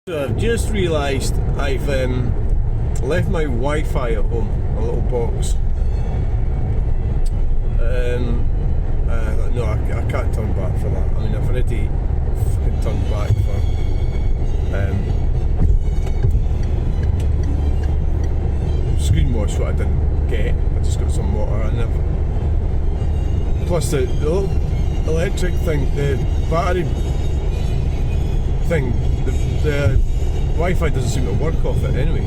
So I've just realised I've left my Wi-Fi at home, a little box. No, I can't turn back for that. I mean, I've already fucking turned back for screen wash, what I didn't get. I just got some water in there. Plus the little electric thing, the battery thing, the Wi-Fi doesn't seem to work off it anyway.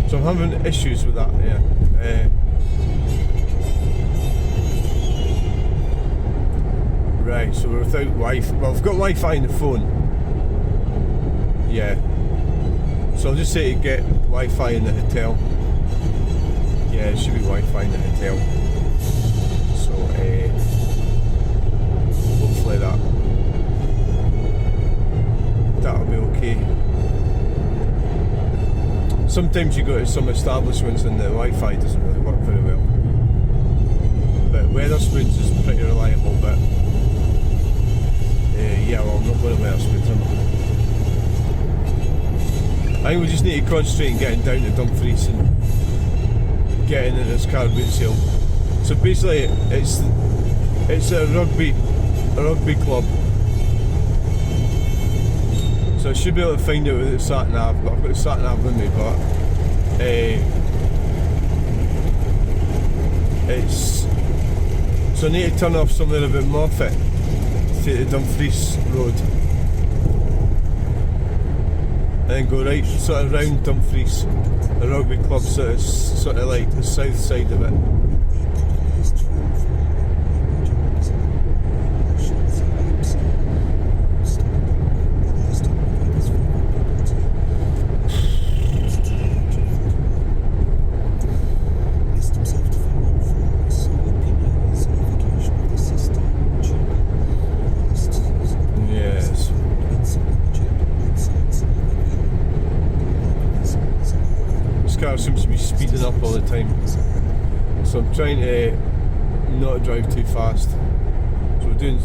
So I'm having issues with that, yeah. Right, so we're without Wi-Fi. Well, I've got Wi-Fi in the phone. Yeah. So I'll just say to get Wi-Fi in the hotel. Yeah, it should be Wi-Fi in the hotel. So, hopefully that'll be okay. Sometimes you go to some establishments and the Wi-Fi doesn't really work very well. But Wetherspoons is pretty reliable, but yeah, well, I'm not going to Wetherspoons, am I think we just need to concentrate on getting down to Dumfries and getting in this car boot sale. So basically it's a rugby club. So I should be able to find out with the sat nav, but I've got the sat nav with me, but it's so I need to turn off somewhere a bit Moffat to the Dumfries road and then go right sort of round Dumfries, the rugby club sort of like the south side of it. Seems to be speeding up all the time, so I'm trying to not drive too fast. So we're doing,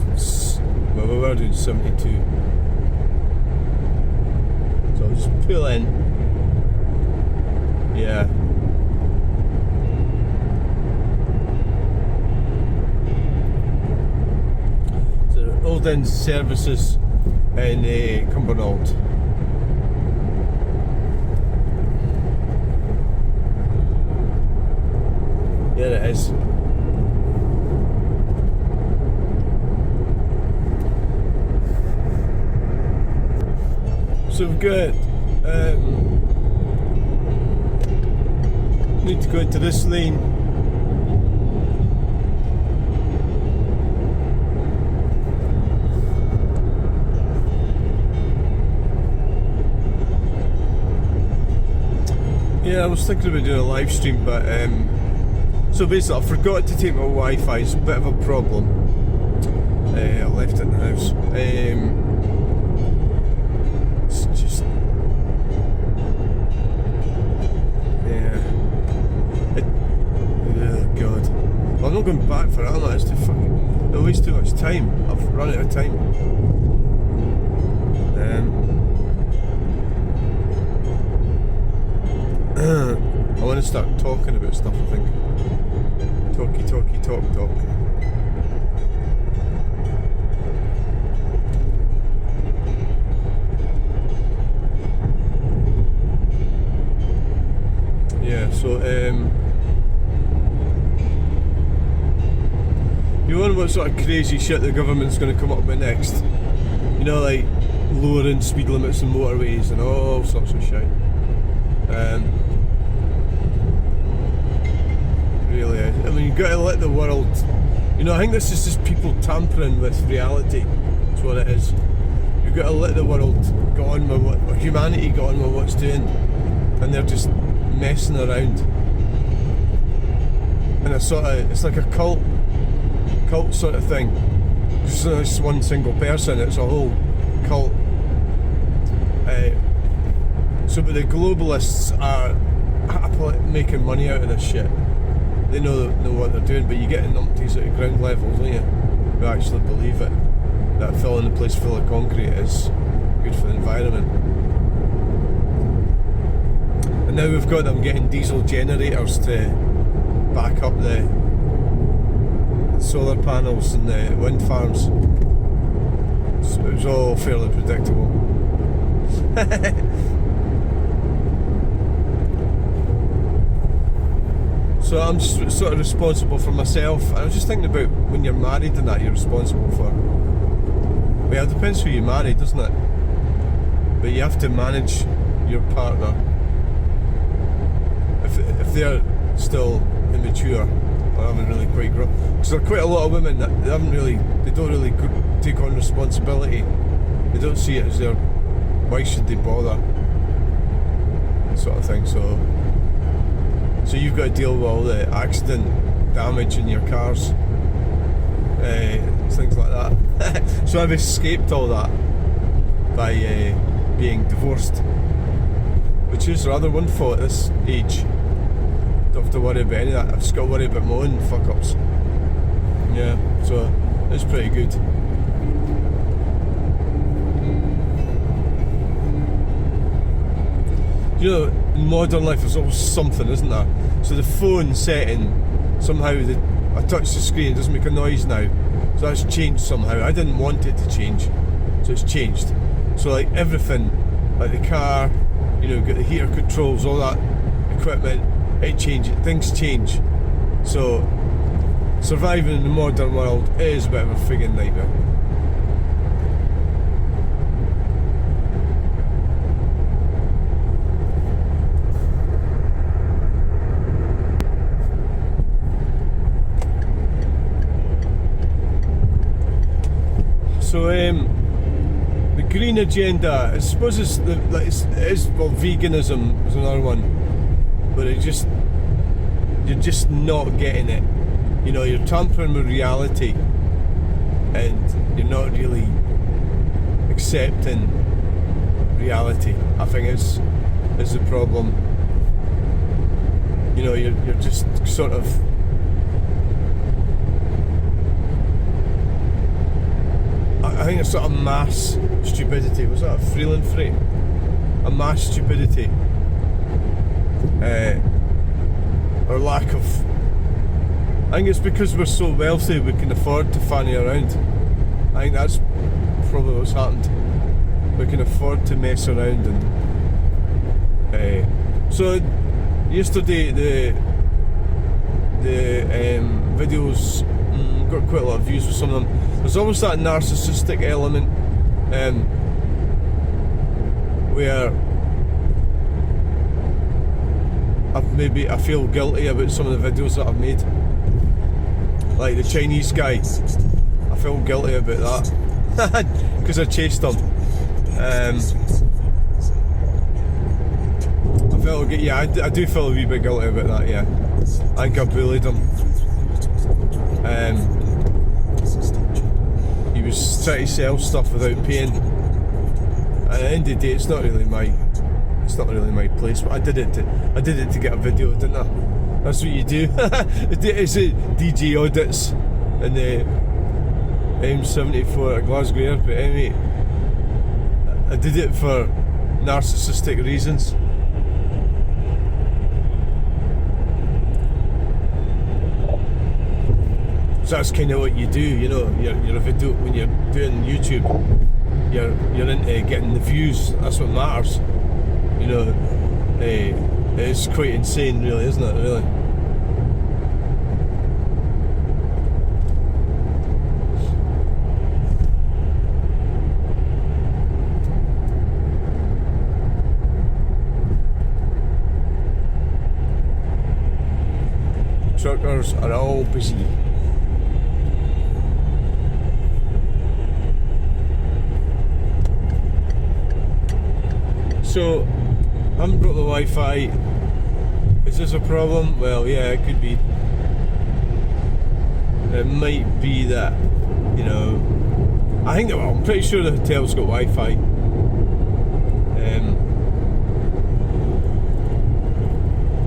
well, we were doing 72, so I'll just pull in. Yeah, so Old End services in Cumbernauld. There it is. So we've got need to go into this lane. Yeah, I was thinking about doing a live stream, but so basically I forgot to take my Wi-Fi. It's a bit of a problem. I left it in the house. It's just, yeah. Oh god. Well, I'm not going back for it, am I? It's too fucking, it wastes too much time. I've run out of time. I want to start talking about stuff, I think. Talk. Yeah, so you wonder what sort of crazy shit the government's going to come up with next. You know, like lowering speed limits on motorways and all sorts of shit. Really, I mean, you've got to let the world, you know, I think this is just people tampering with reality. That's what it is. You've got to let the world go on with what, or humanity go on with what's doing, and they're just messing around. And it's sort of, it's like a cult sort of thing. It's not just one single person, it's a whole cult. So, but the globalists are happily making money out of this shit. They know what they're doing, but you get numpties at ground level, don't you, who actually believe it, that filling the place full of concrete is good for the environment. now we've got them getting diesel generators to back up the solar panels and the wind farms. So it was all fairly predictable. So I'm just sort of responsible for myself. I was just thinking about when you're married and that you're responsible for. Well, it depends who you marry, doesn't it? But you have to manage your partner. If they're still immature or haven't really quite grown, because there are quite a lot of women that they don't really take on responsibility. They don't see it as their, why should they bother, sort of thing. So you've got to deal with all the accident damage in your cars, things like that. So I've escaped all that by being divorced, which is rather wonderful at this age. Don't have to worry about any of that. I've just got to worry about my own fuck-ups. Yeah, so it's pretty good. You know, in modern life there's always something, isn't there? So the phone setting, somehow I touch the screen, it doesn't make a noise now. So that's changed somehow. I didn't want it to change, so it's changed. So like everything, like the car, you know, got the heater controls, all that equipment, it changes, things change. So surviving in the modern world is a bit of a friggin' nightmare. So the green agenda, I suppose it is well, veganism is another one, but you're just not getting it. You know, you're tampering with reality, and you're not really accepting reality. I think is the problem. You know, you're just sort of. I think it's sort of mass stupidity. Was that a Freeland frame? A mass stupidity, or lack of. I think it's because we're so wealthy we can afford to fanny around. I think that's probably what's happened. We can afford to mess around, and so yesterday the videos got quite a lot of views with some of them. There's almost that narcissistic element where I feel guilty about some of the videos that I've made. Like the Chinese guy, I feel guilty about that because I chased him. I do feel a wee bit guilty about that. Yeah, I think I bullied him. He was trying to sell stuff without paying. And at the end of the day, it's not really my place. But I did it to get a video, didn't I? That's what you do. It's a DJ audits in the M74 at Glasgow Airport. Anyway, I did it for narcissistic reasons. So that's kind of what you do, you know. You're a video when you're doing YouTube. You're into getting the views. That's what matters. You know, it's quite insane, really, isn't it? Really. Truckers are all busy. So, I haven't brought the Wi-Fi. Is this a problem? Well, yeah, it could be. It might be that, you know. I think that, well, I'm pretty sure the hotel's got Wi-Fi.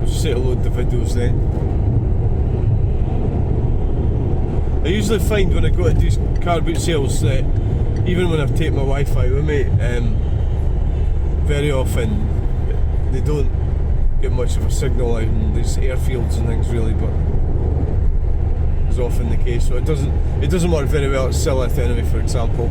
I'll just say to load the videos then. I usually find when I go to these car boot sales that even when I've taken my Wi-Fi with me, very often they don't get much of a signal out in these airfields and things really, but is often the case. So it doesn't work very well at Silith anyway, for example.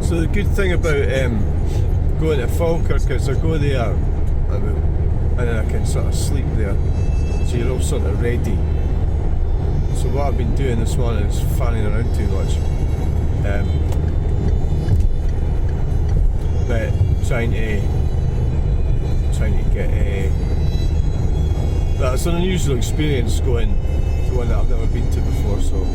So the good thing about going to Falkirk is I go there and then I can sort of sleep there, so you're all sort of ready. So what I've been doing this morning is fanning around too much, but trying to get that's an unusual experience going to one that I've never been to before, so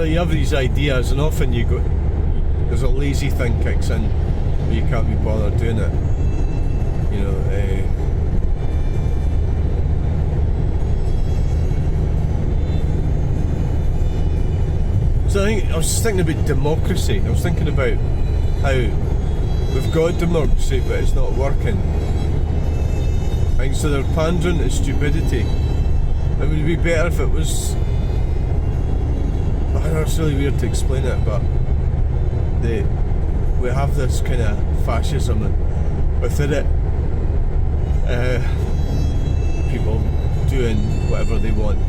you have these ideas, and often there's a lazy thing kicks in where you can't be bothered doing it. You know, so I was thinking about democracy. I was thinking about how we've got democracy, but it's not working. I think so they're pandering to stupidity. It would be better if it was. I know it's really weird to explain it, but we have this kind of fascism, and within it, people doing whatever they want.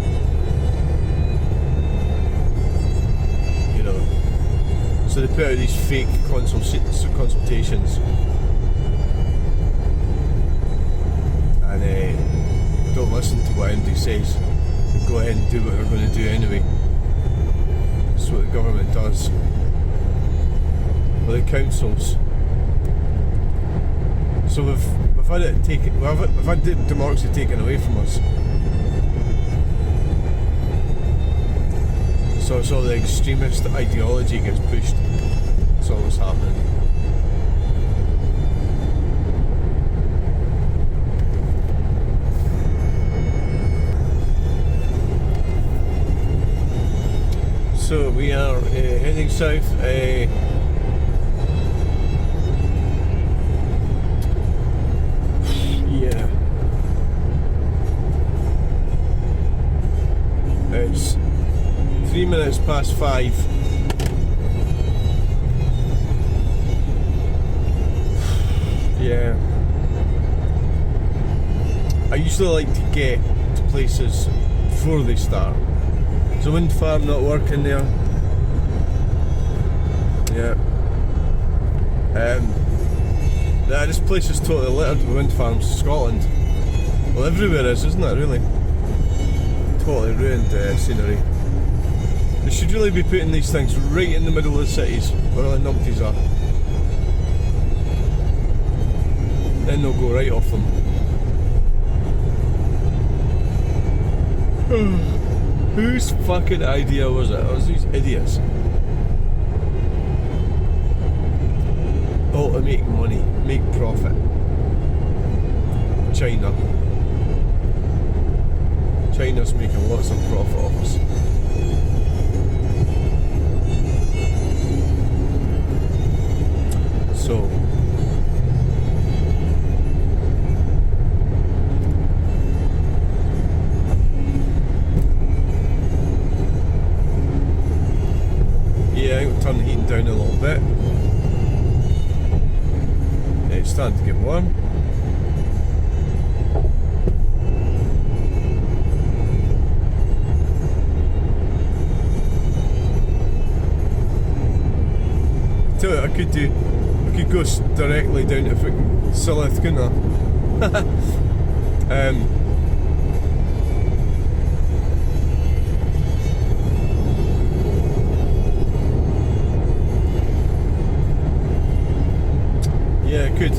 You know, so they put out these fake consultations, and don't listen to what anybody says. Go ahead and do what they're going to do anyway. That's what the government does. Well, the councils. So we've had it taken. We've had democracy taken away from us. So it's all the extremist ideology gets pushed. That's all that's happening. So we are heading south. Yeah, it's 3 minutes past 5. Yeah, I usually like to get to places before they start. Is the wind farm not working there? Yeah. This place is totally littered with wind farms. Scotland. Well, everywhere is, isn't it, really? Totally ruined scenery. They should really be putting these things right in the middle of the cities, where all the numpties are. Then they'll go right off them. Whose fucking idea was it? It was these idiots. Oh, to make money, make profit. China's making lots of profit off us. So yeah, I think we'll turn the heating down a little bit. It's starting to get warm. could do. We could go directly down to fucking Silith, couldn't I? Yeah, I could.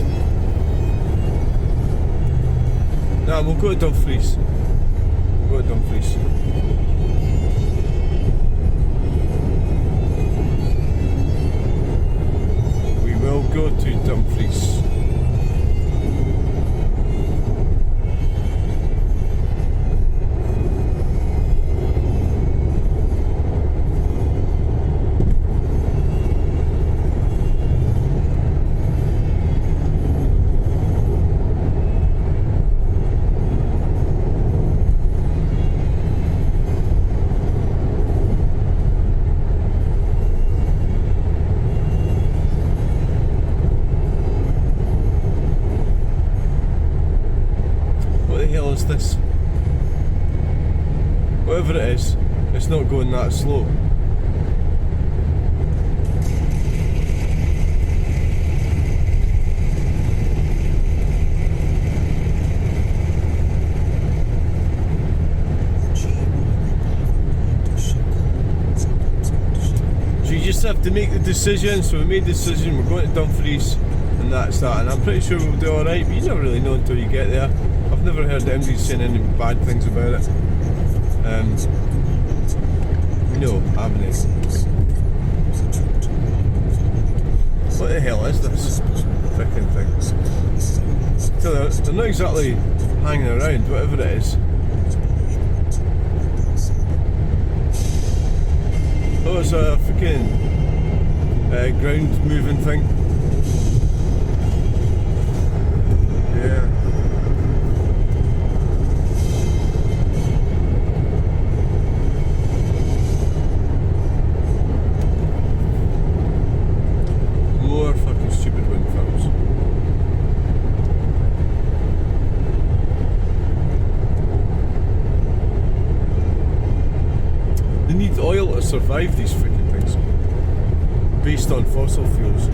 Nah, we'll go to Dumfries. We'll go to Dumfries. We will go to Dumfries. This, whatever it is, it's not going that slow. So you just have to make the decision. So we made the decision, we're going to Dumfries, and that's that, and I'm pretty sure we'll do alright, but you never really know until you get there. I've never heard anybody saying any bad things about it. No, I haven't. What the hell is this freaking thing? So they're not exactly hanging around, whatever it is. Oh, it's a freaking ground moving thing. Yeah. Oil to survive these freaking things based on fossil fuels.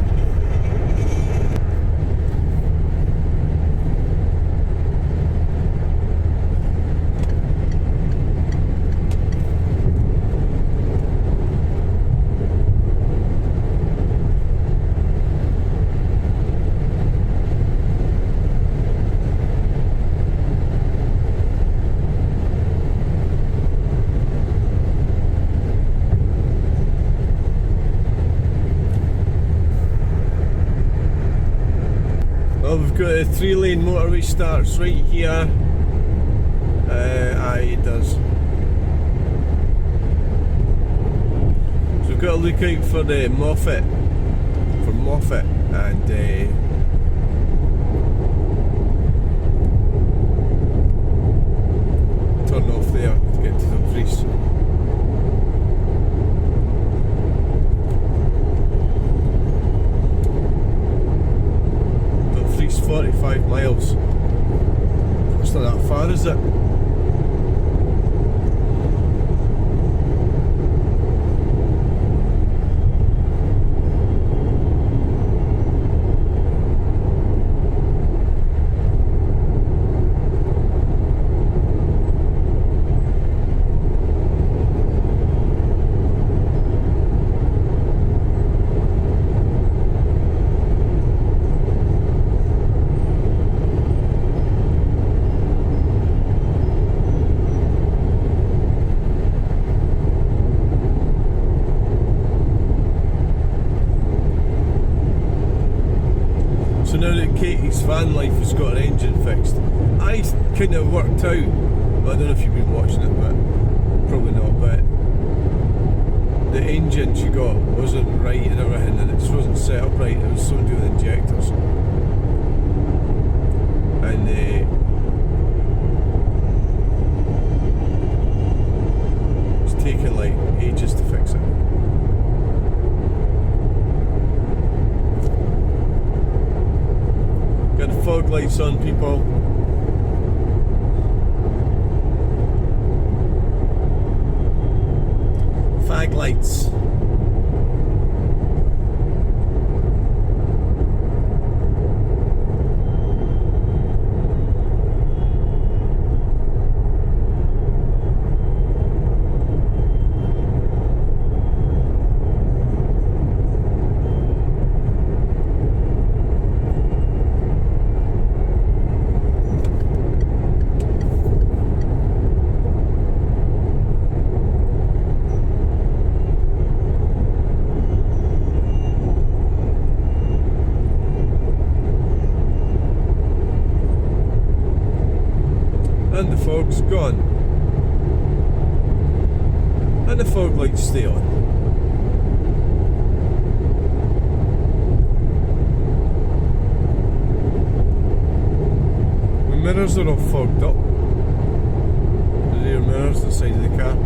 Well, we've got a 3-lane motorway starts right here. Aye, it does. So we've got to look out for the Moffat, and turn off there to get to Dumfries. Dumfries, 45 miles. It's not that far, is it? So now that Katie's van life has got her engine fixed, I kind of worked out, well, I don't know if you've been watching it, but probably not, but the engine she got wasn't right and everything, and it just wasn't set up right. It was something to do with injectors. And it's taken like ages to fix it. Got the fog lights on, people. Fag lights. And the fog's gone. And the fog lights stay on. The mirrors are all fogged up. The rear mirrors, the side of the car.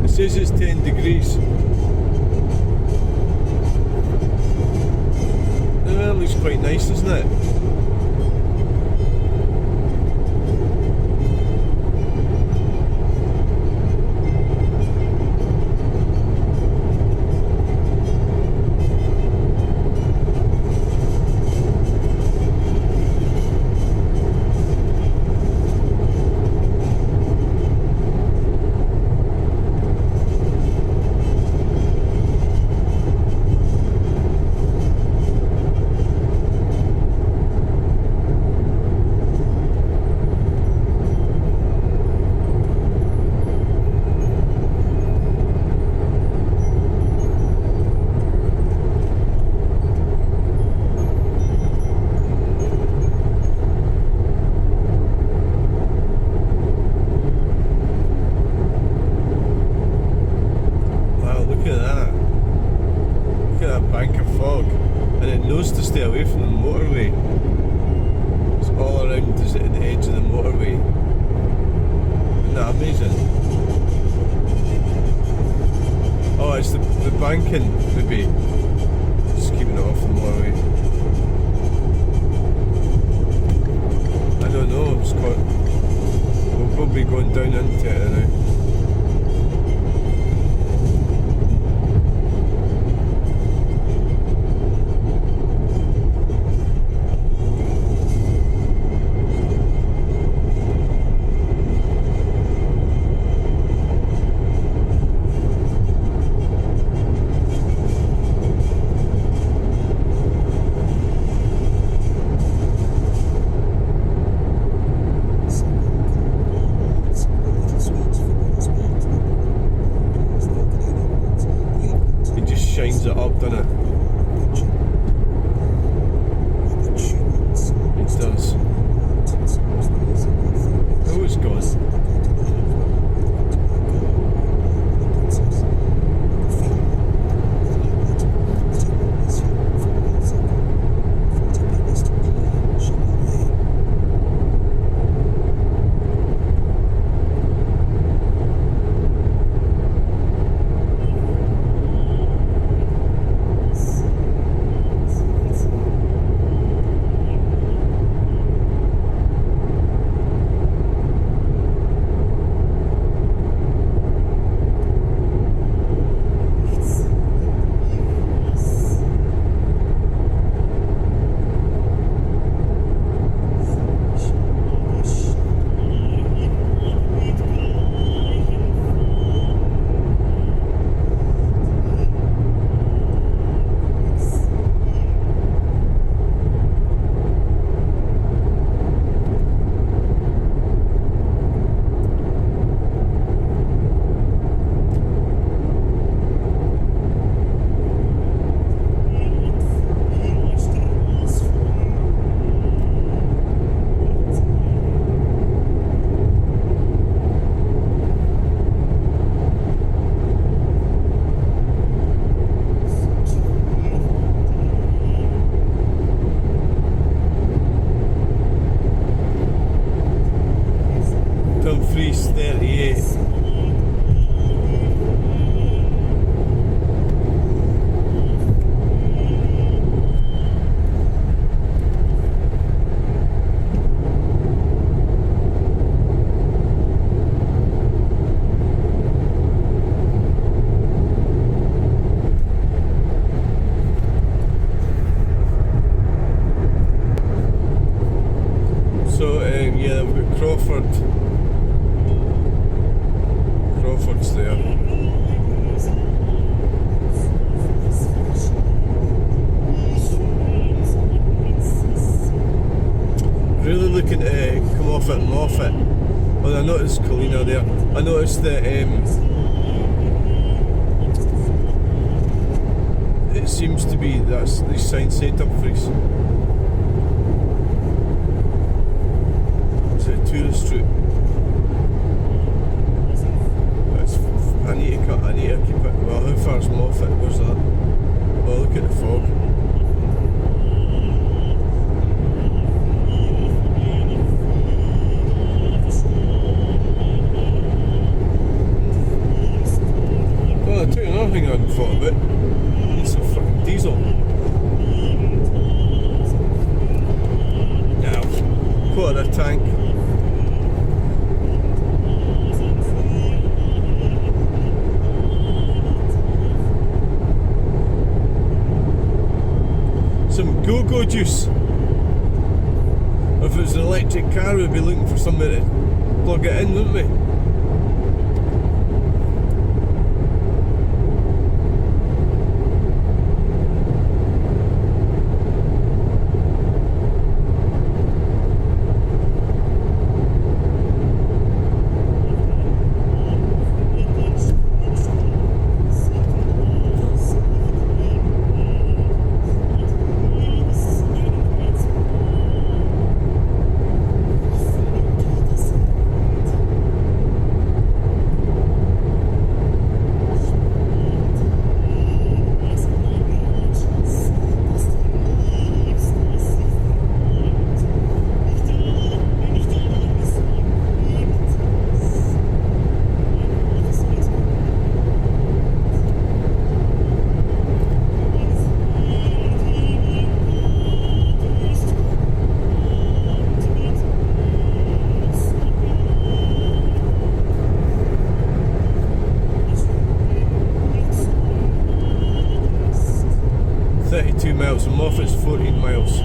It says it's 10 degrees. It looks quite nice, doesn't it? To stay away from the motorway. It's all around the edge of the motorway. Isn't that amazing? Oh, it's the banking, maybe. Just keeping it off the motorway. I don't know, it's got... We'll probably be going down into it now. Shines it up, doesn't it? It does. Oh, it's gone. Dumfries 38. So yeah, we've got Crawford's there. Really looking to come off it and off it. Well, I noticed Colina there. I noticed that it seems to be that's these signs say Dumfries. It's a tourist route. I need to keep it. Well, how far's Moffat? Where's that? Oh, look at the fog. Well, I'll tell you another thing I hadn't thought about. It's a fucking diesel. Now, quarter of a tank. Some go-go juice. If it was an electric car, we'd be looking for somewhere to plug it in, wouldn't we? 32 miles and Moffat's 14 miles.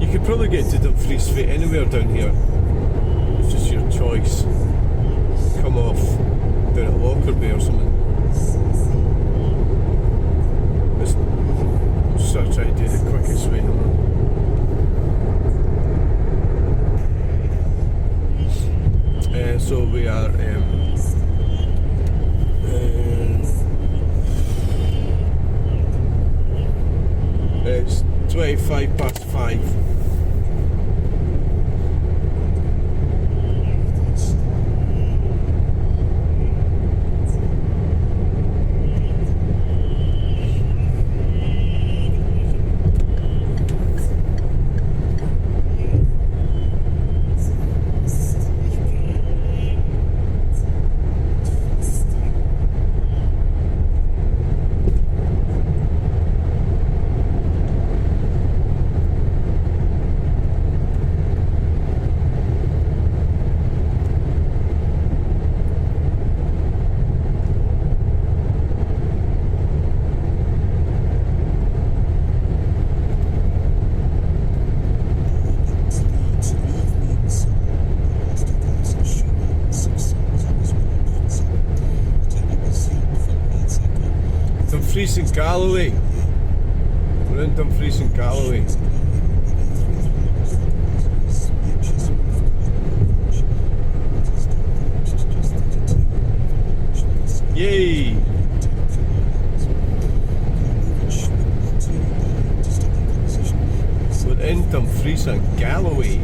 You could probably get to Dumfries Street anywhere down here. It's just your choice. Come off down at Lockerbie or something. Just sort of try to do the quickest way. So we are it's 25 past 5. Dumfries and Galloway. We're in Dumfries and Galloway. Yay! We're in Dumfries and Galloway.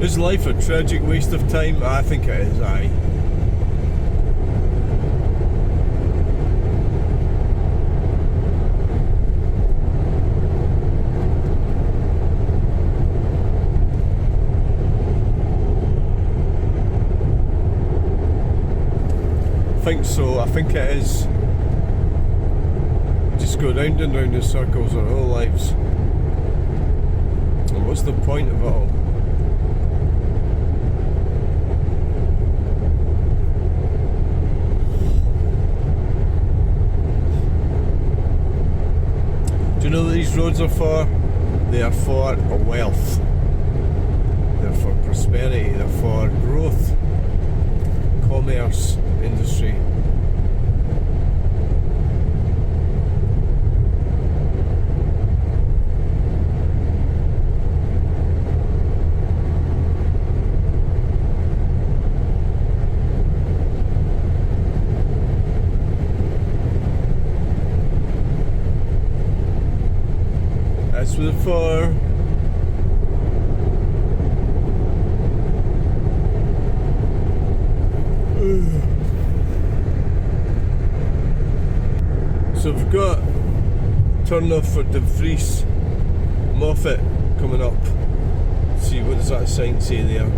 Is life a tragic waste of time? I think it is, aye. I think so. I think it is. just go round and round in circles our whole lives. And what's the point of it all? Do you know what these roads are for? They are for wealth. They're for prosperity. They're for growth, commerce, industry. That's what it's for. So we've got turn off for Dumfries, Moffat coming up. See, what does that sign say there?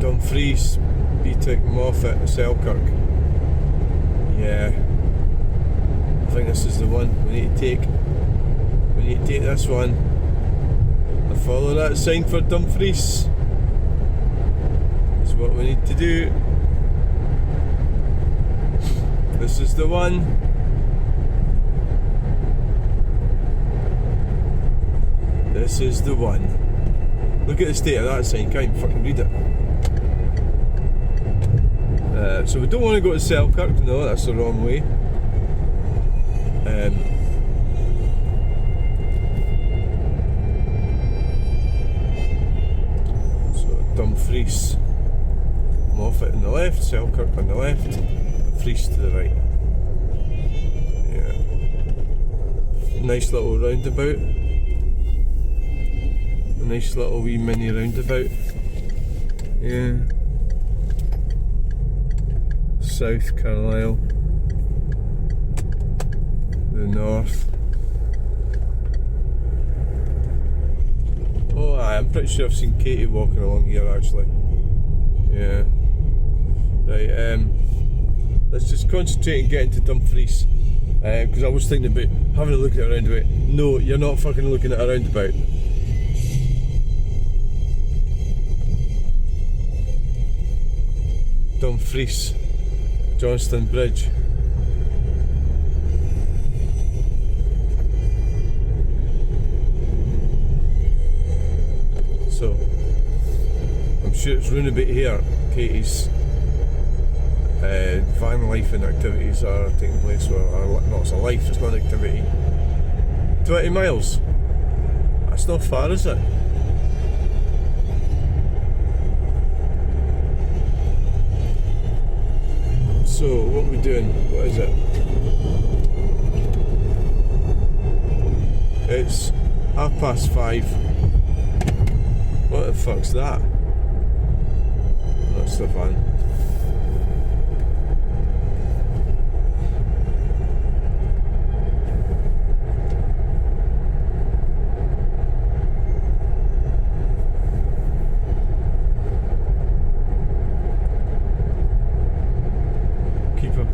Dumfries, Beatick, Moffat, Selkirk. Yeah, I think this is the one we need to take. We need to take this one and follow that sign for Dumfries. Is what we need to do. This is the one. This is the one. Look at the state of that sign, can't even fucking read it. So we don't want to go to Selkirk, no, that's the wrong way. So Dumfries, Moffat on the left, Selkirk on the left, Dumfries to the right. Yeah. Nice little roundabout. A nice little wee mini roundabout. Yeah. South Carlisle, the north. Oh, I'm pretty sure I've seen Katie walking along here actually. Yeah. Right, let's just concentrate on getting to Dumfries. Because I was thinking about having a look at a roundabout. No, you're not fucking looking at a roundabout. Dumfries. Johnston Bridge. So, I'm sure it's round about here Katie's van life and activities are taking place. Well, no, it's a life, it's not an activity. 20 miles. That's not far, is it? So, what are we doing? What is it? It's 5:30. What the fuck's that? That's the van.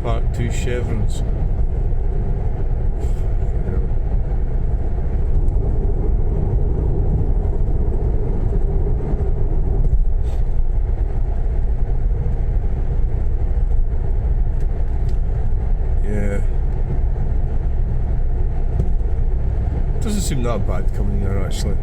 Park 2 chevrons. Yeah. Doesn't seem that bad coming here actually.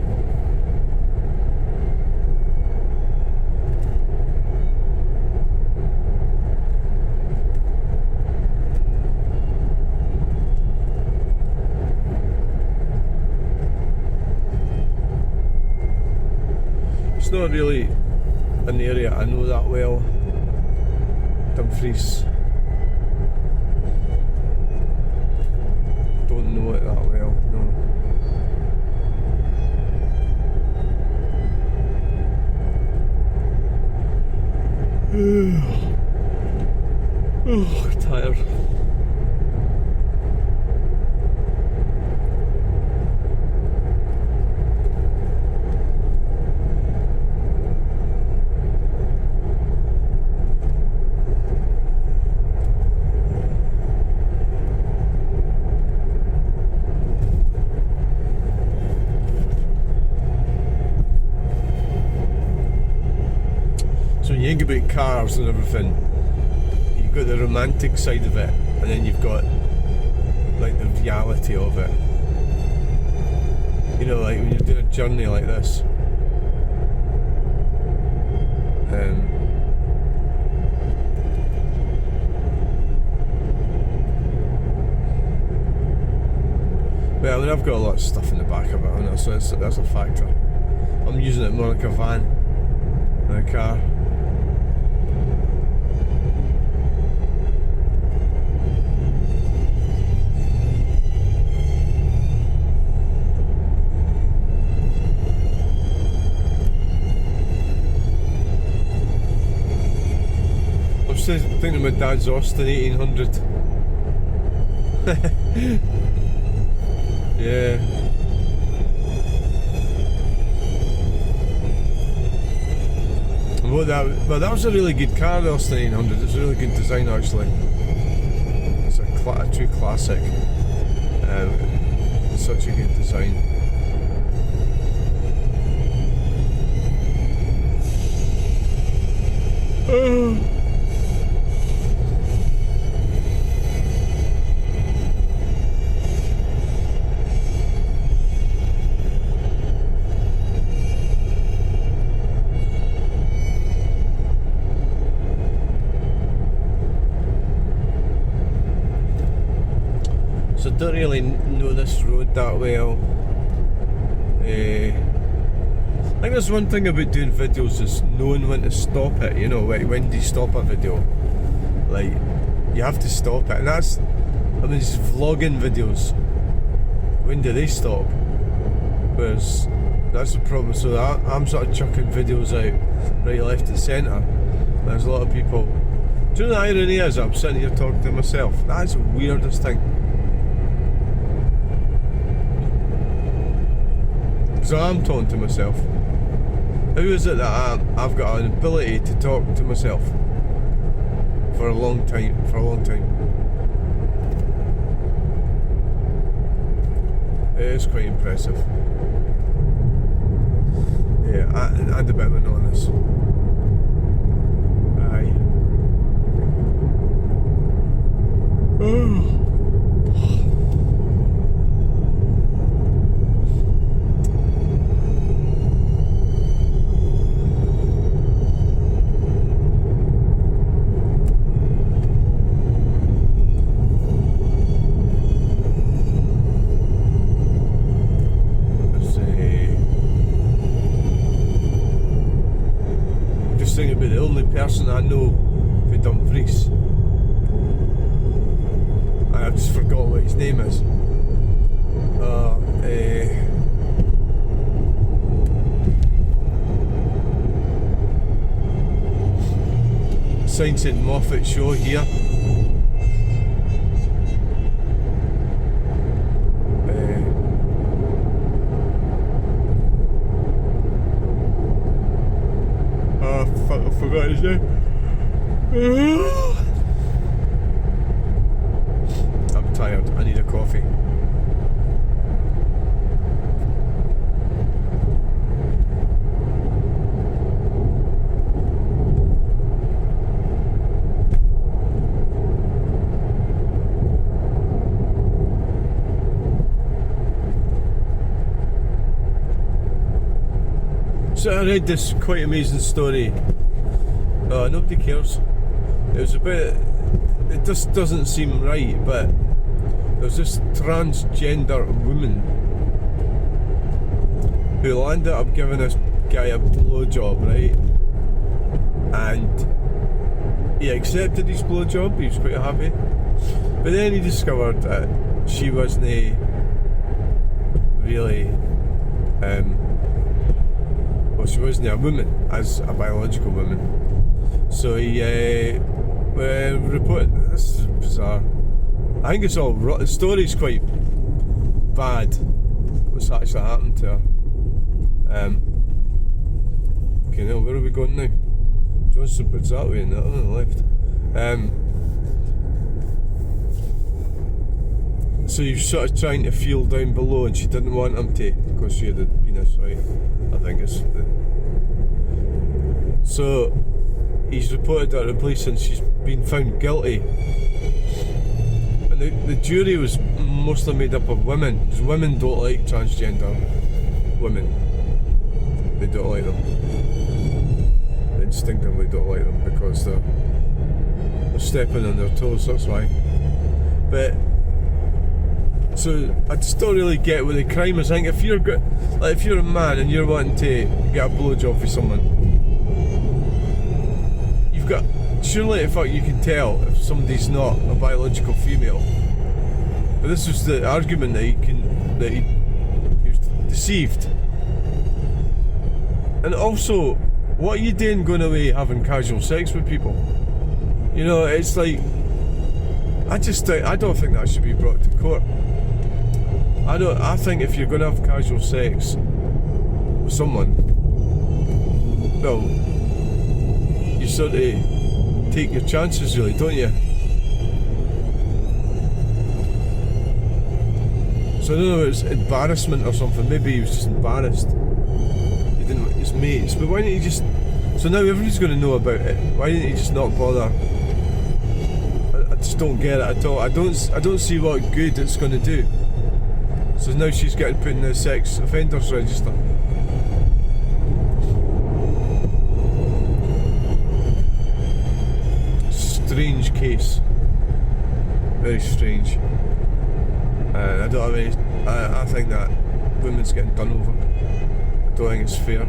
It's not really an area I know that well. Dumfries. Don't know it that well, no. Oh, tired. cars and everything, you've got the romantic side of it, and then you've got like the reality of it. You know, like when you're doing a journey like this. Well, I mean, I've got a lot of stuff in the back of it, I know, so that's a factor. I'm using it more like a van than a car. I'm still thinking of my dad's Austin 1800. Yeah. Well, that was a really good car, the Austin 1800. It's a really good design, actually. It's a true classic. Such a good design. So I don't really know this road that well. I think there's one thing about doing videos is knowing when to stop it, you know, when do you stop a video? Like, you have to stop it, and that's, I mean, these vlogging videos, when do they stop? Whereas, that's the problem, so I'm sort of chucking videos out, right, left and centre. There's a lot of people, do you know the irony is, I'm sitting here talking to myself, that's the weirdest thing. So I'm talking to myself. How is it that I've got an ability to talk to myself for a long time? It is quite impressive. Yeah, and a bit monotonous. Aye. Thinking about the only person I know for Dumfries. I just forgot what his name is. Saint Moffat show here. Fuck, I forgot his name. I'm tired, I need a coffee. So I read this quite amazing story. Nobody cares. It was about, it just doesn't seem right, but there's this transgender woman who landed up giving this guy a blowjob, right? And he accepted his blowjob, he was quite happy. But then he discovered that she wasn't really, she wasn't a woman, as a biological woman. So he reported, this is bizarre. I think it's all the story's quite bad, what's actually happened to her. Okay, now where are we going now? Johnsonbridge that way and that on the left. So he was sort of trying to feel down below and she didn't want him to, because she had a penis, right? I think it's so he's reported her to the police and she's been found guilty. And the jury was mostly made up of women, because women don't like transgender women. They don't like them. They instinctively don't like them because they're stepping on their toes, that's why. But so I just don't really get what the crime is. I think if you're a man and you're wanting to get a blowjob for someone, you've got, surely if you can tell if somebody's not a biological female. But this was the argument that he was deceived. And also, what are you doing going away having casual sex with people? You know, it's like, I don't think that should be brought to court. I think if you're going to have casual sex with someone, well, you sort of take your chances, really, don't you? So I don't know if it's embarrassment or something. Maybe he was just embarrassed. He didn't want his mates. But why didn't he just... So now everybody's going to know about it. Why didn't he just not bother? I just don't get it at all. I don't see what good it's going to do. So now she's getting put in the sex offenders register. Strange case. Very strange. And I don't have any. I think that women's getting done over. I don't think it's fair.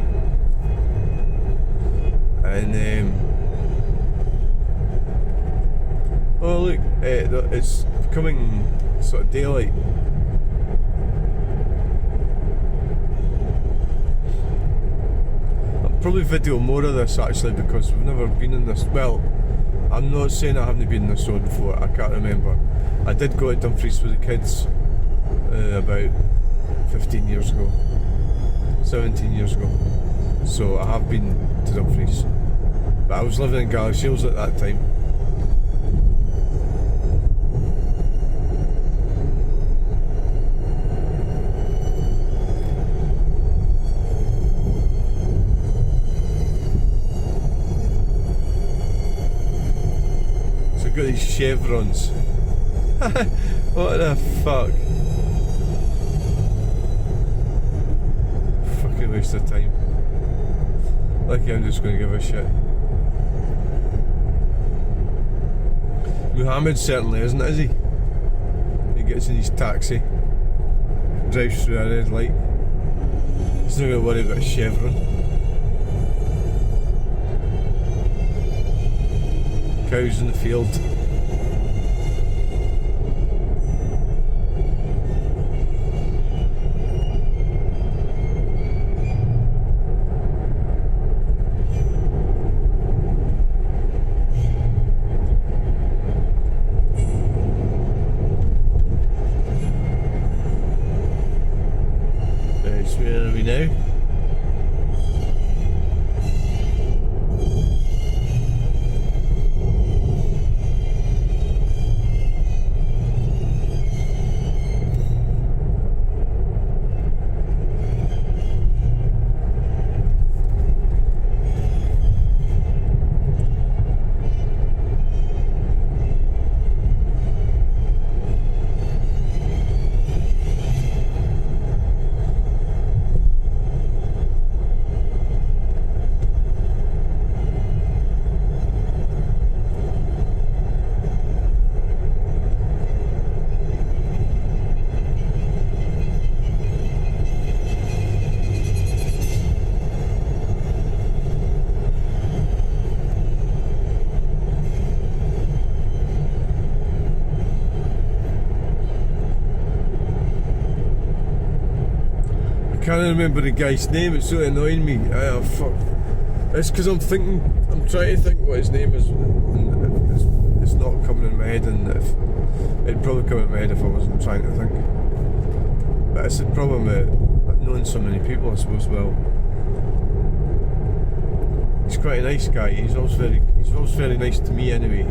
And oh look, it's becoming sort of daylight. I'll probably video more of this actually because we've never been in this. Well, I'm not saying I haven't been in this road before. I can't remember. I did go to Dumfries with the kids about 15 years ago, 17 years ago. So I have been to Dumfries. But I was living in Galashiels at that time. So I've got these chevrons. What the fuck? Fucking waste of time. Lucky I'm just going to give a shit. Muhammad certainly isn't, is he? He gets in his taxi, drives through a red light. He's not going to worry about a chevron. Cows in the field. Where are we now? I can't remember the guy's name, it's really annoying me. Oh fuck. It's because I'm trying to think what his name is, and it's not coming in my head, and it'd probably come in my head if I wasn't trying to think. But it's the problem with knowing so many people, I suppose. Well, he's quite a nice guy. He's always very nice to me anyway.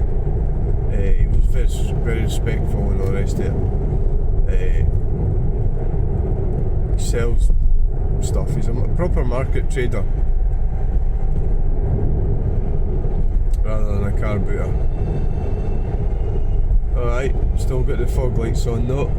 He was very respectful and all the rest of it. He sells stuff. He's a proper market trader. rather than a carburetor. Alright, still got the fog lights on though.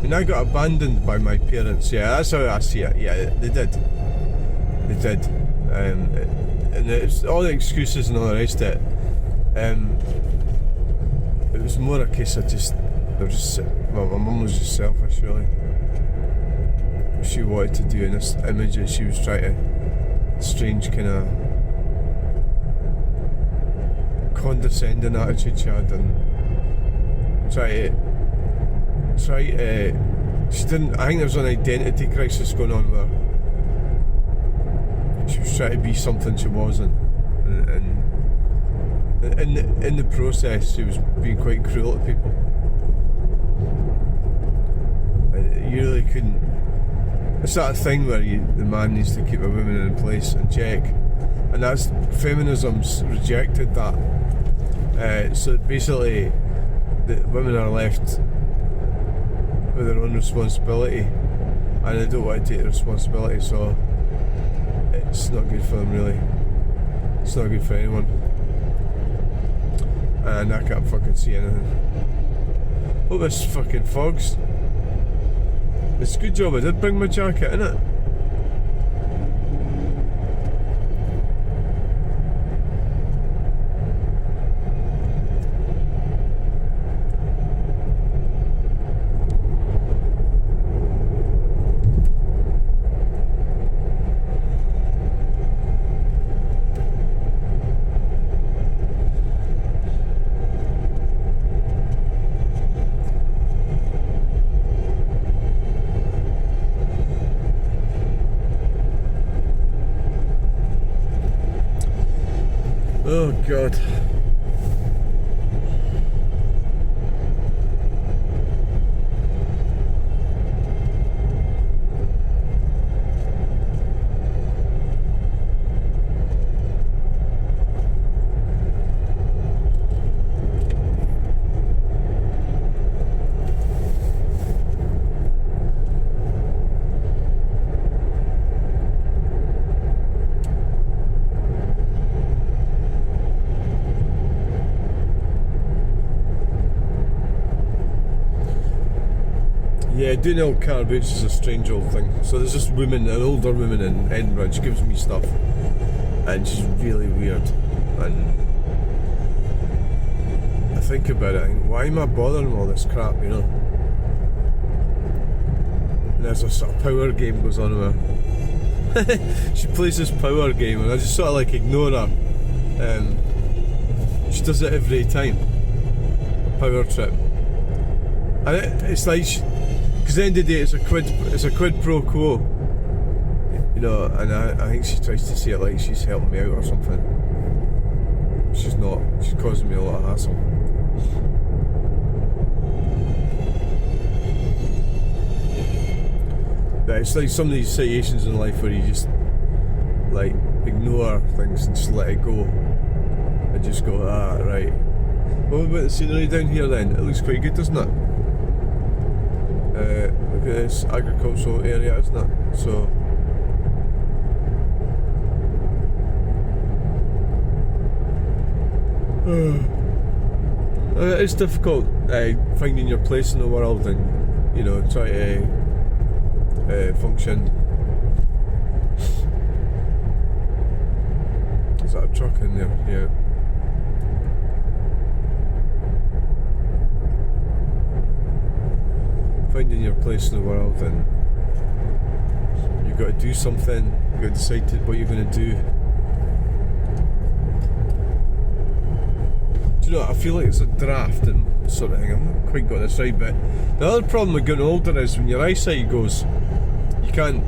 And I got abandoned by my parents, yeah, that's how I see it, yeah, they did. They did. And it's all the excuses and all the rest of it. It was more a case of my mum was just selfish, really. She wanted to do in this image that she was trying to, strange kind of condescending attitude she had, and she didn't, I think there was an identity crisis going on with her. She was trying to be something she wasn't, and in the process she was being quite cruel to people. And you really couldn't, it's that thing where the man needs to keep a woman in place and check, and that's, feminism's rejected that. So basically the women are left with their own responsibility, and they don't want to take the responsibility, so it's not good for them, really. It's not good for anyone, and I can't fucking see anything. Oh, this fucking fog's, it's a good job I did bring my jacket, innit? Oh God. Yeah, doing old car boots is a strange old thing. So there's this woman, an older woman in Edinburgh, and she gives me stuff, and she's really weird. And I think about it, I think, why am I bothering with all this crap, you know? And there's a sort of power game goes on with her. She plays this power game, and I just sort of like ignore her. She does it every time. A power trip. And it's like, because at the end of the day, it's a quid pro quo, you know. And I think she tries to see it like she's helping me out or something. She's not. She's causing me a lot of hassle. But it's like some of these situations in life where you just like ignore things and just let it go, and just go, ah, right. What about the scenery down here then? It looks quite good, doesn't it? Look at this agricultural area, isn't it? So it's difficult finding your place in the world, and you know, try to function. Is that a truck in there? Yeah. Finding your place in the world, and you've got to do something, you've got to decide what you're going to do. Do you know what, I feel like it's a draft and sort of thing. I'm not quite got this right, but the other problem with getting older is when your eyesight goes, you can't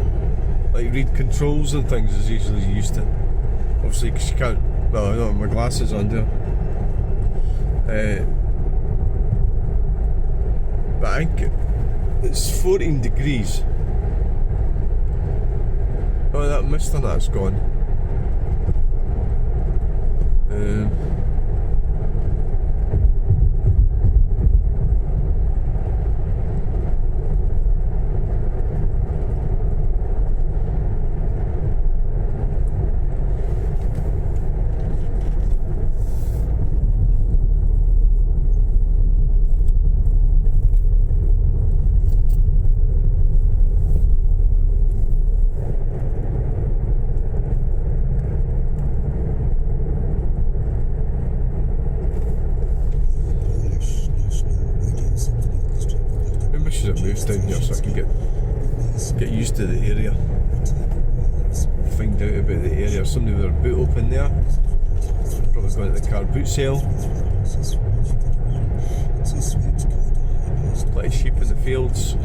like read controls and things as easily as you used to. Obviously, because you can't, well, I don't have my glasses on there. But I think it's 14 degrees. Oh, that mist on that's gone. soon as I move down here so I can get used to the area. Find out about the area. Somebody with their boot open there. Probably going to the car boot sale. Plenty of sheep in the fields.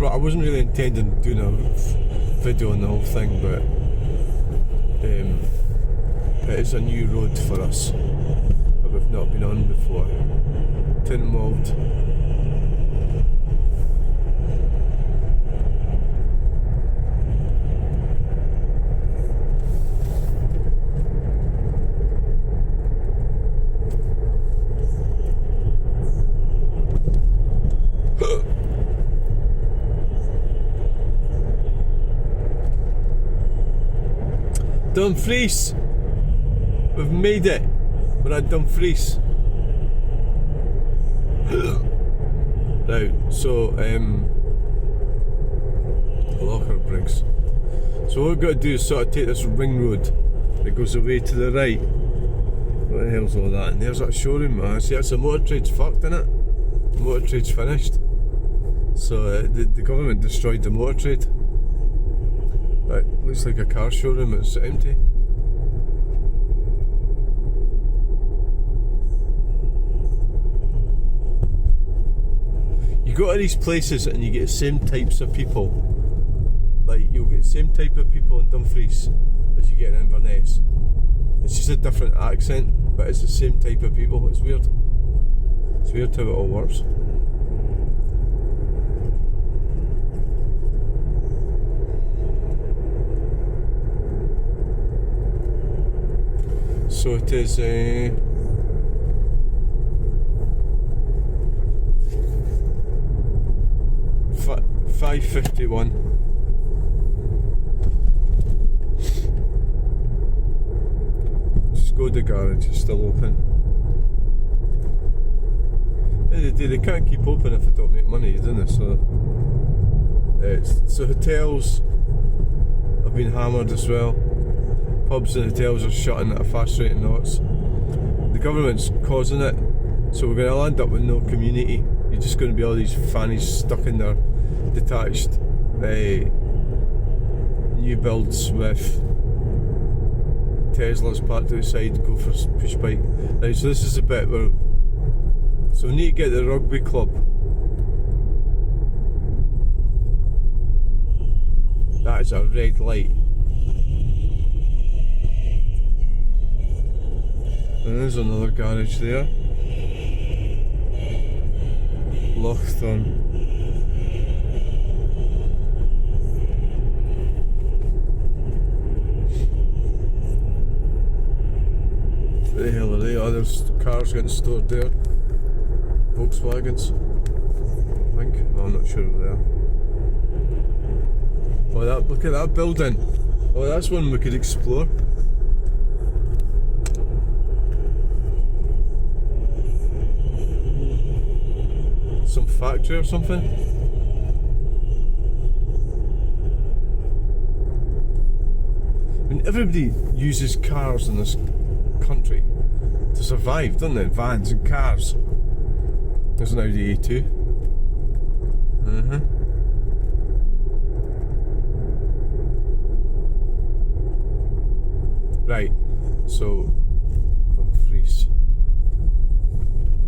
I wasn't really intending doing a video on the whole thing, but it is a new road for us that we've not been on before. Tinmold. Dumfries! We've made it! We're at Dumfries. Right, so Locher Briggs. So what we've got to do is sort of take this ring road that goes away to the right. What the hell's all that? And there's that showroom, man. See, that's the motor trade's fucked, innit? The motor trade's finished. So the government destroyed the motor trade. Right, looks like a car showroom, it's empty. You go to these places and you get the same types of people. Like, you'll get the same type of people in Dumfries as you get in Inverness. It's just a different accent, but it's the same type of people. It's weird. It's weird how it all works. So it is 5:51. Just go to the garage, it's still open. At the end of the day, they can't keep open if they don't make money, don't they? So hotels have been hammered as well. Pubs and hotels are shutting at a fast rate of knots. The government's causing it, so we're going to end up with no community. You're just going to be all these fannies stuck in their detached new builds with Teslas parked outside, go for push bike. Right, so this is the bit where, so we need to get the rugby club. That is a red light. And there's another garage there. Lochthorn. What the hell are they? Oh, there's cars getting stored there. Volkswagens, I think. Oh, I'm not sure over there. Oh, look at that building. Oh, that's one we could explore. Some factory or something. I mean, everybody uses cars in this country to survive, don't they? Vans and cars. There's an Audi A2. Right, so Dumfries.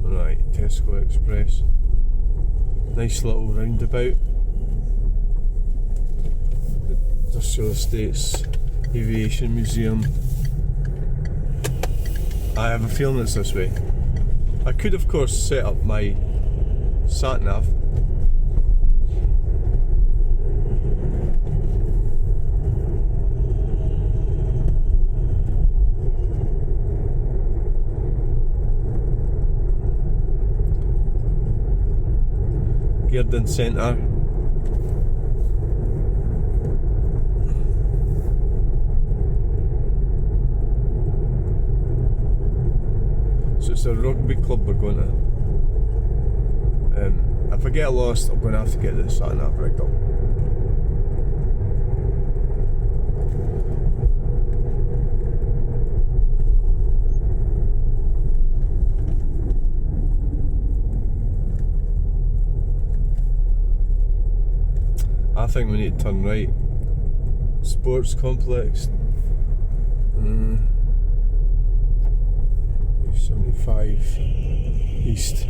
Right, Tesco Express. Nice little roundabout. Industrial Estates, Aviation Museum. I have a feeling it's this way. I could, of course, set up my sat nav. Geared centre. So it's a rugby club we're going to. If I get lost, I'm going to have to get the sat nav rigged up. I think we need to turn right. Sports complex. 75 east.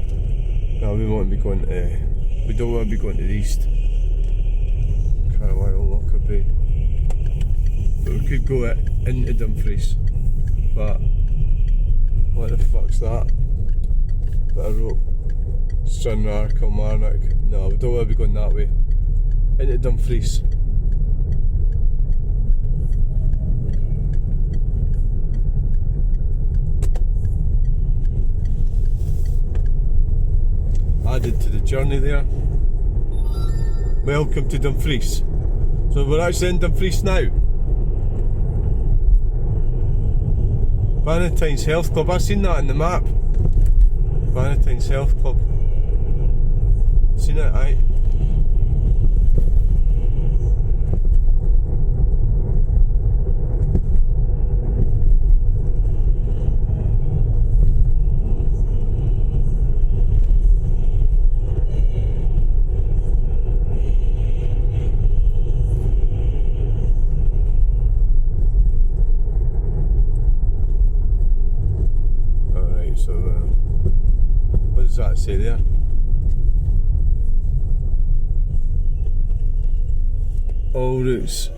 No, we won't be going to. We don't want to be going to the east. Carlisle, Lockerbie. But we could go into Dumfries. But what the fuck's that? Bit of rope. Stranraer, Kilmarnock. No, we don't want to be going that way. Into Dumfries. Added to the journey there. Welcome to Dumfries. So we're actually in Dumfries now. Bannatyne's Health Club. I've seen that on the map. Bannatyne's Health Club. Seen it, aye. So, what does that say there? All routes.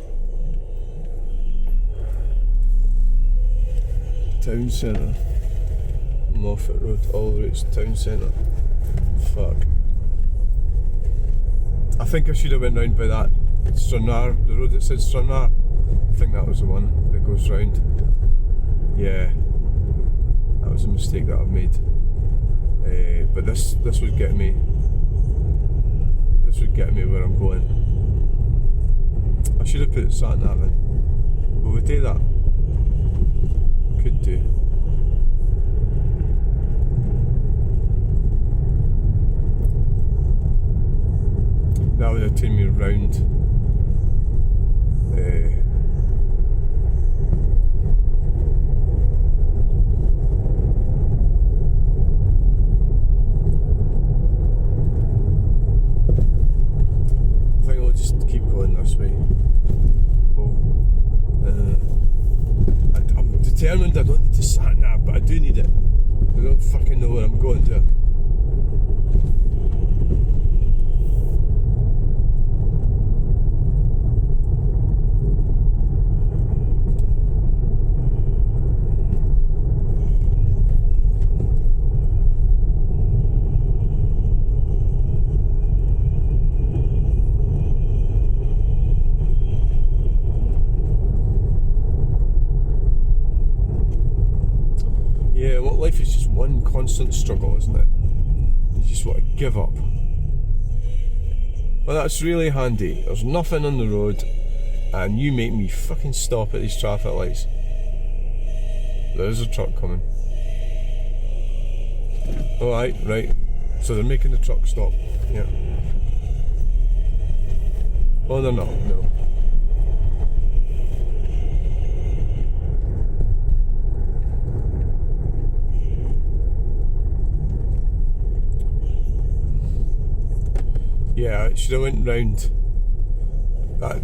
Town centre. Moffat Road, all routes, town centre. Fuck. I think I should have went round by that Stranraer, the road that said Stranraer. I think that was the one that goes round. Yeah. That was a mistake that I've made, but this would get me. This would get me where I'm going. I should have put sat nav in. Will we do that? Could do. That would have taken me round. This way. Well, I'm determined I don't need to sat nav, but I do need it. I don't fucking know where I'm going to. Yeah, well, life is just one constant struggle, isn't it? You just want to give up. But that's really handy. There's nothing on the road, and you make me fucking stop at these traffic lights. There is a truck coming. Alright, right. So they're making the truck stop. Yeah. Oh, they're not, no. Yeah, I should have went round that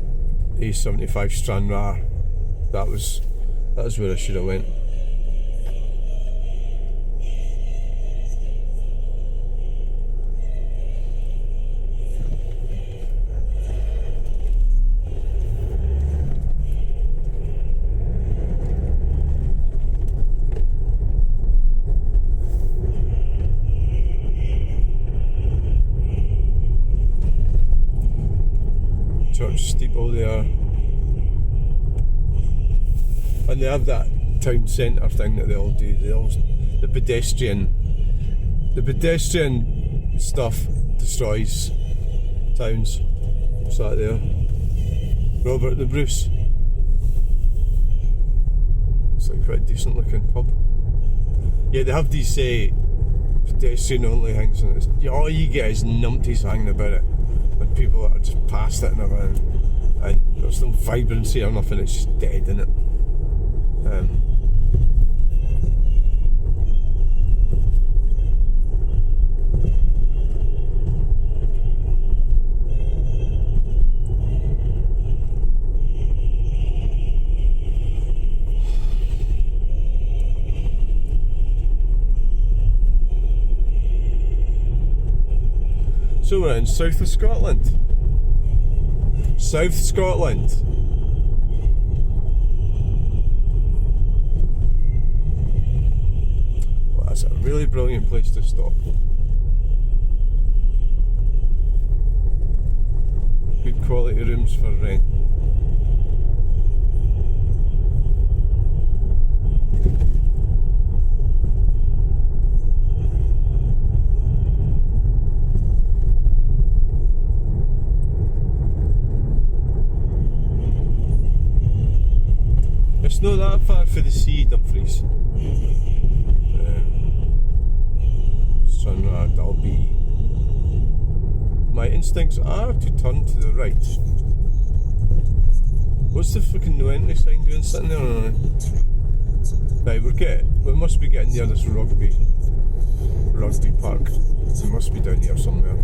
A75 Stranraer. That's where I should have went. Church steeple there, and they have that town centre thing that they all do. The pedestrian stuff destroys towns. What's that there? Robert the Bruce. It's like quite a decent looking pub. Yeah, they have these pedestrian only things, and all you get is numpties hanging about it, and people that are just past it and around, and there's no vibrancy or nothing. It's just dead, isn't it? So we're in south of Scotland. South Scotland. Well, that's a really brilliant place to stop. Good quality rooms for rent. It's not that far for the sea, Dumfries. Sunrad, I'll be. My instincts are to turn to the right. What's the fucking no entry sign doing sitting there? Right, we must be getting near this rugby park. We must be down here somewhere.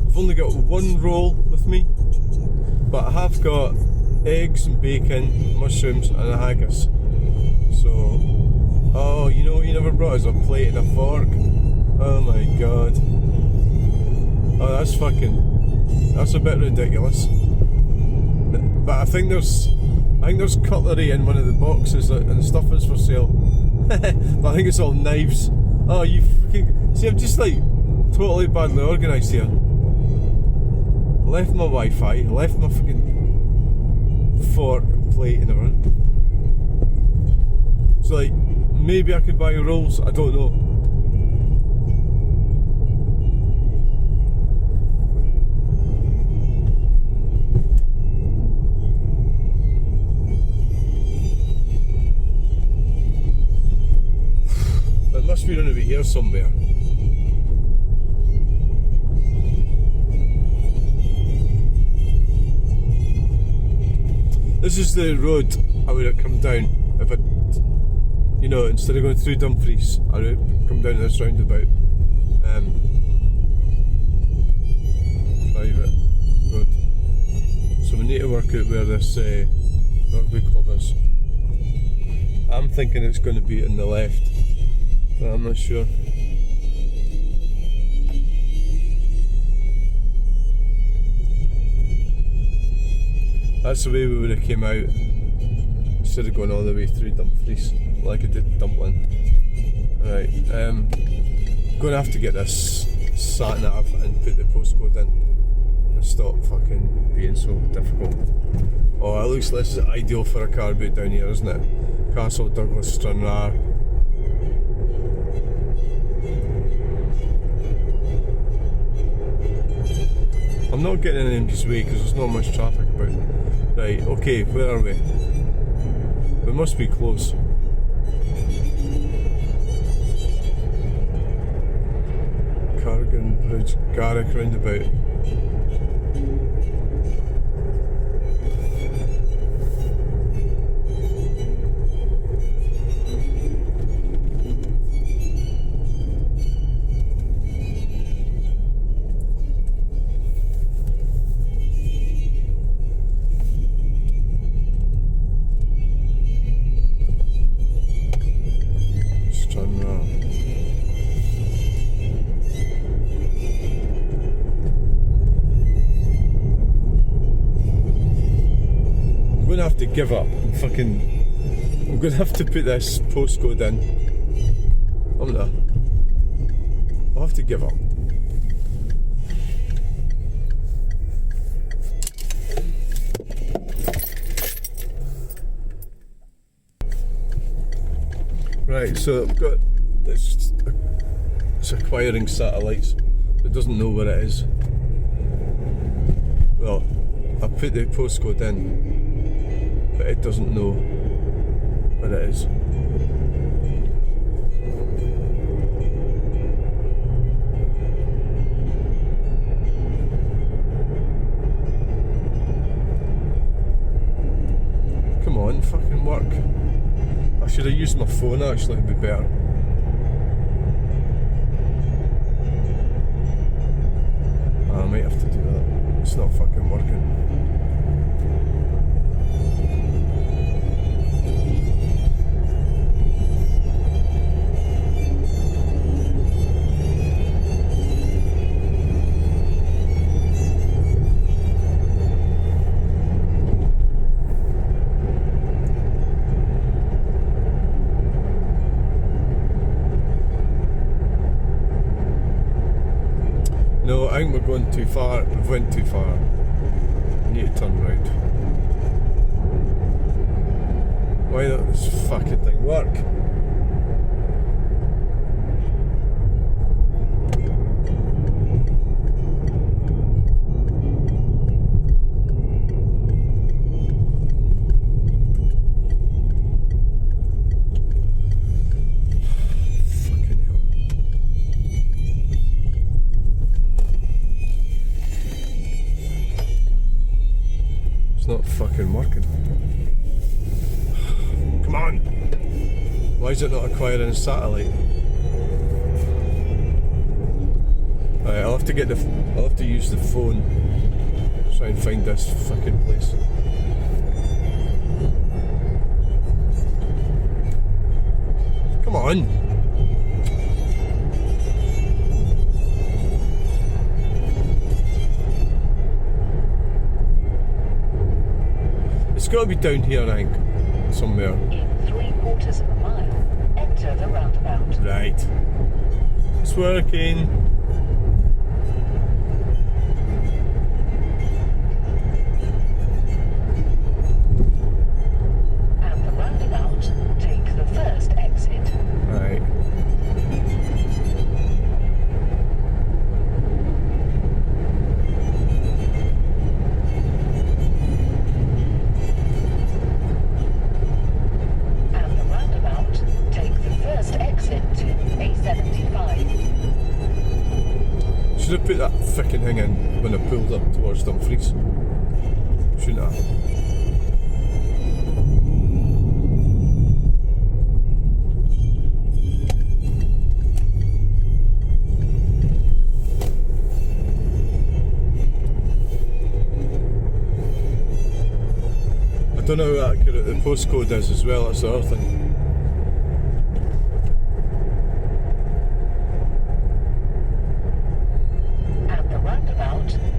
I've only got one roll with me, but I have got eggs and bacon, mushrooms and a haggis. So, oh, you know what you never brought us? A plate and a fork. Oh my god. Oh, that's a bit ridiculous. But I think there's cutlery in one of the boxes and stuff is for sale. But I think it's all knives. Oh, you fucking see, I'm just like totally badly organised here. Left my Wi-Fi, left my fucking fork and plate and everything. So like, maybe I could buy rolls, I don't know. It must be going to be here somewhere. This is the road I would have come down if I, instead of going through Dumfries, I would have come down this roundabout. Private road. So we need to work out where this rugby club is. I'm thinking it's going to be on the left, but I'm not sure. That's the way we would have came out instead of going all the way through Dumfries like I did Dumpling. Right, gonna have to get this sat nav and put the postcode in and stop fucking being so difficult. Oh, it looks like this is ideal for a car boot down here, isn't it? Castle Douglas Stranraer. I'm not getting in anybody's way because there's not much traffic about. Right, okay, where are we? We must be close. Carrigan Bridge, Garrick roundabout. I'm going to have to give up and I'm going to have to put this postcode in. I'm gonna. have to give up. Right, so I've got this. It's acquiring satellites. It doesn't know where it is. Well, I put the postcode in, but it doesn't know where it is. Come on, fucking work. I should have used my phone actually, it'd be better. I might have to do that. It's not fucking working. No, I think we're going too far. We've went too far. We need to turn round. Why don't this fucking thing work? Not fucking working. Come on! Why is it not acquiring a satellite? Right, I'll have to use the phone to try and find this fucking place. Come on! It's got to be down here, I think, somewhere. In 3/4 of a mile, enter the roundabout. Right. It's working. At the roundabout, take the first exit. Right. Should have put that frickin' thing in when I pulled up towards Dumfries. Shouldn't I? I don't know how accurate the postcode is as well, that's the other thing.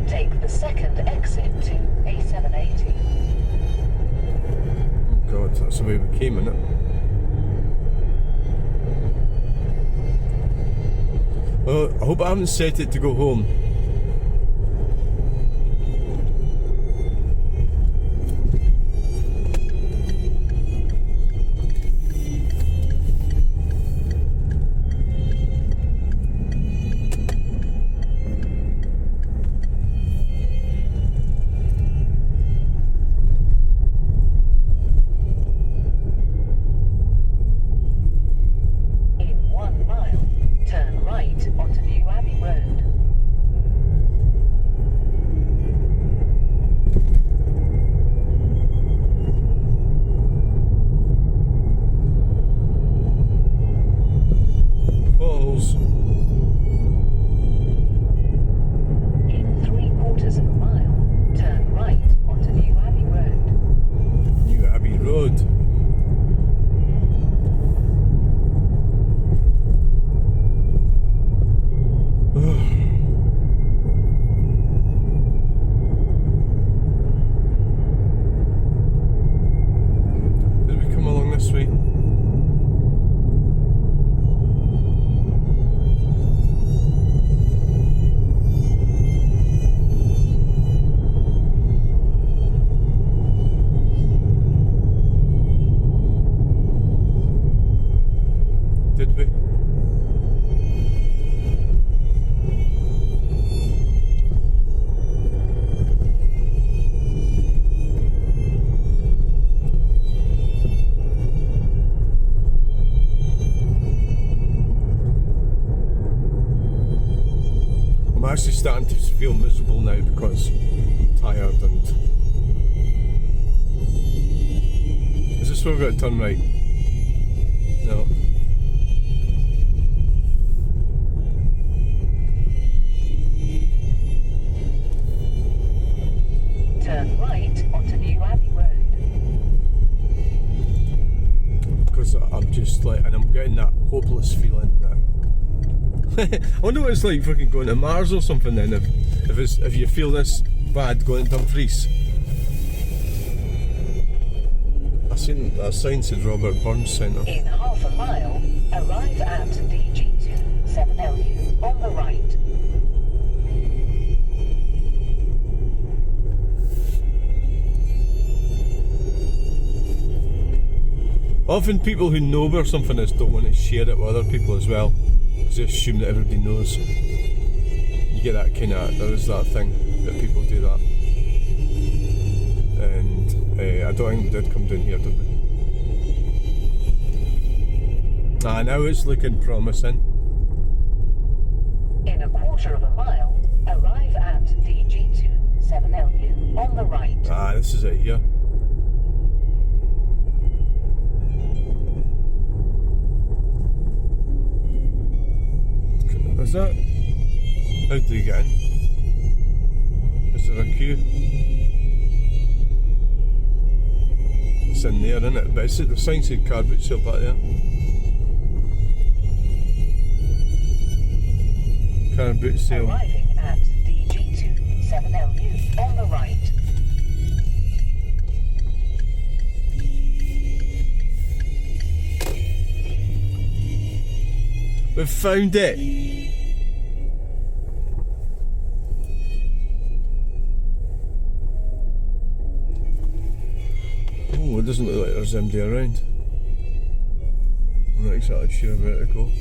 Take the second exit to A780. Oh God, that's the way we came, innit? Well, I hope I haven't set it to go home. feel miserable now because I'm tired and... Is this where we've got to turn right? No. Turn right onto New Abbey Road. Because I'm just like, and I'm getting that hopeless feeling that... I wonder what it's like fucking going to Mars or something then, if you feel this bad going to Dumfries. I seen that sign said Robert Burns Centre. In half a mile, arrive at DG2 7LU on the right. Often people who know where something is don't want to share it with other people as well, because they assume that everybody knows. You get that kind of, there is that thing that people do that. And I don't think we did come down here, did we? Ah, now it's looking promising. In a quarter of a mile, arrive at DG2 7LU on the right. Ah, this is it here. Is that? How do you get in? Is there a queue? It's in there, isn't it? But it's the sign said car boot sale back there. Car boot sale. Arriving at DG2 7LU on the right. We've found it! Oh, it doesn't look like there's anybody around. I'm not exactly sure where to go.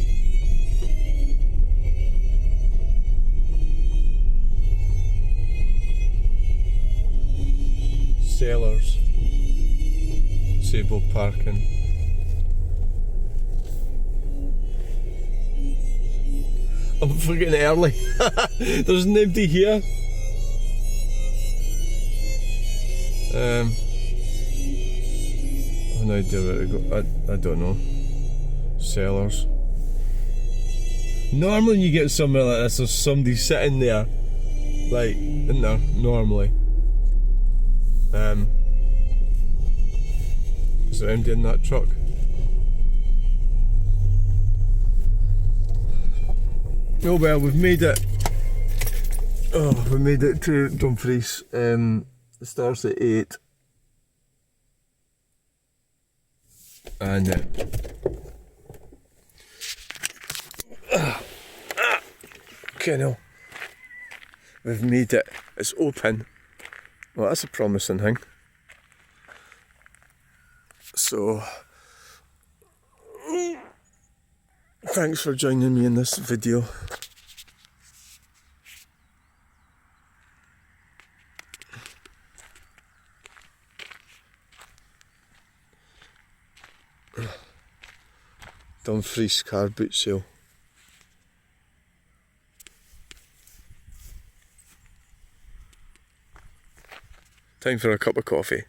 Sellers. Disabled parking. I'm forgetting early. There's nobody here. I've no idea where to go. I don't know. Sellers. Normally when you get somewhere like this, there's somebody sitting there. Like, in there, normally. Is there anybody in that truck? Oh well, we've made it. Oh, we made it to Dumfries. It starts at 8. And okay, no. We've made it. It's open. Well, that's a promising thing. So, thanks for joining me in this video. Dumfries car boot sale. Time for a cup of coffee.